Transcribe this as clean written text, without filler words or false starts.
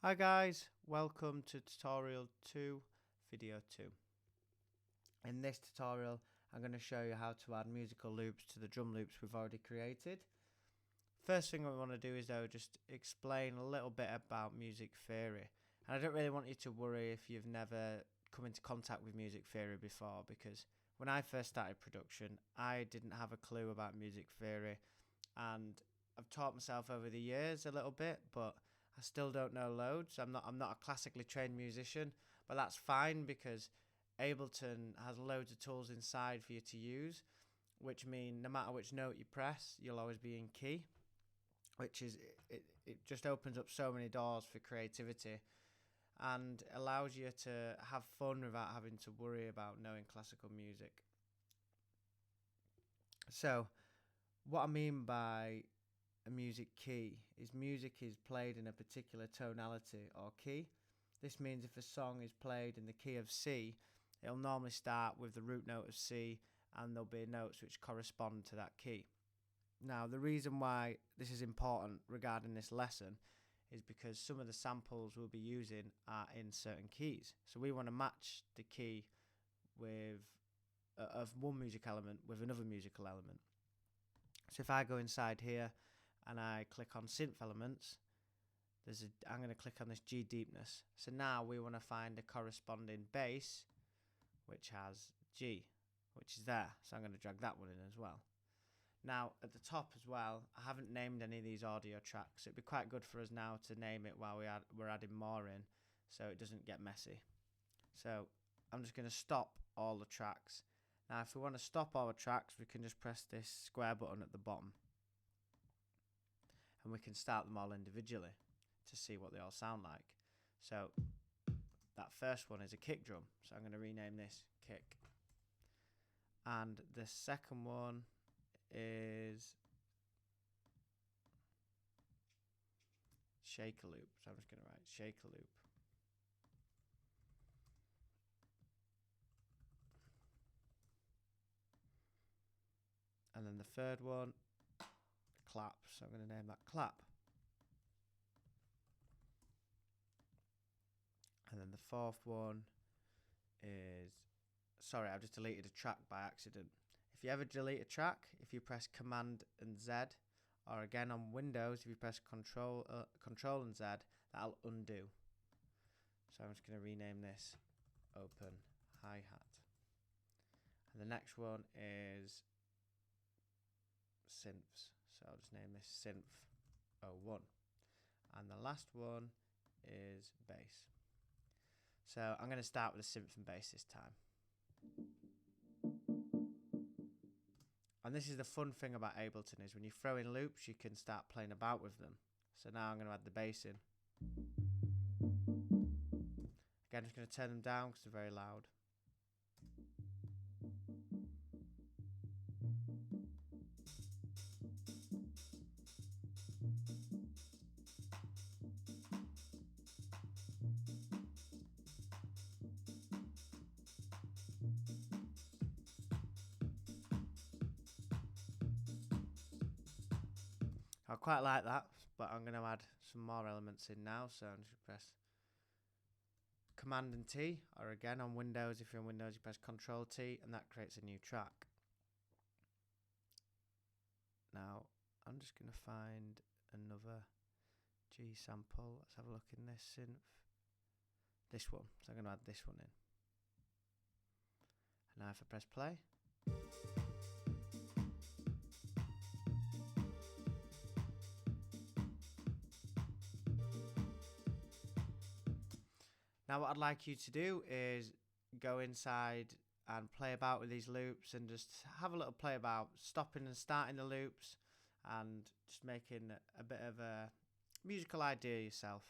Hi guys, welcome to tutorial 2, video 2. In this tutorial I'm going to show you how to add musical loops to the drum loops we've already created. First thing we want to do is though just explain a little bit about music theory. And I don't really want you to worry if you've never come into contact with music theory before, because when I first started production I didn't have a clue about music theory, and I've taught myself over the years a little bit, but I still don't know loads. I'm not a classically trained musician, but that's fine because Ableton has loads of tools inside for you to use, which mean no matter which note you press, you'll always be in key, which is it just opens up so many doors for creativity and allows you to have fun without having to worry about knowing classical music. So what I mean by a music key is music is played in a particular tonality or key. This means if a song is played in the key of C, it'll normally start with the root note of C and there'll be notes which correspond to that key. Now, the reason why this is important regarding this lesson is because some of the samples we'll be using are in certain keys. So we want to match the key with of one music element with another musical element. So if I go inside here and I click on synth elements, I'm going to click on this G deepness. So now we want to find a corresponding bass which has G, which is there. So I'm going to drag that one in as well. Now at the top as well, I haven't named any of these audio tracks. It'd be quite good for us now to name it while we're adding more in, so it doesn't get messy. So I'm just going to stop all the tracks. Now if we want to stop all the tracks, we can just press this square button at the bottom and we can start them all individually to see what they all sound like. So that first one is a kick drum, so I'm going to rename this kick. And the second one is shaker loop, so I'm just going to write shaker loop. And then the third one, clap, so I'm going to name that clap. And then the fourth one is, sorry, I've just deleted a track by accident. If you ever delete a track, if you press Command and Z, or again on Windows, if you press Control and Z, that'll undo. So I'm just going to rename this open hi-hat. And the next one is synths, so I'll just name this synth 01. And the last one is bass. So I'm going to start with a synth and bass this time. And this is the fun thing about Ableton, is when you throw in loops you can start playing about with them. So now I'm going to add the bass in. Again, I'm just going to turn them down because they're very loud. I quite like that, but I'm going to add some more elements in now. So I'm just going to press Command and T, or again on Windows, if you're on Windows you press Control T, and that creates a new track. Now I'm just going to find another G sample. Let's have a look in this synth. This one. So I'm going to add this one in. And now if I press play, now what I'd like you to do is go inside and play about with these loops and just have a little play about stopping and starting the loops and just making a bit of a musical idea yourself.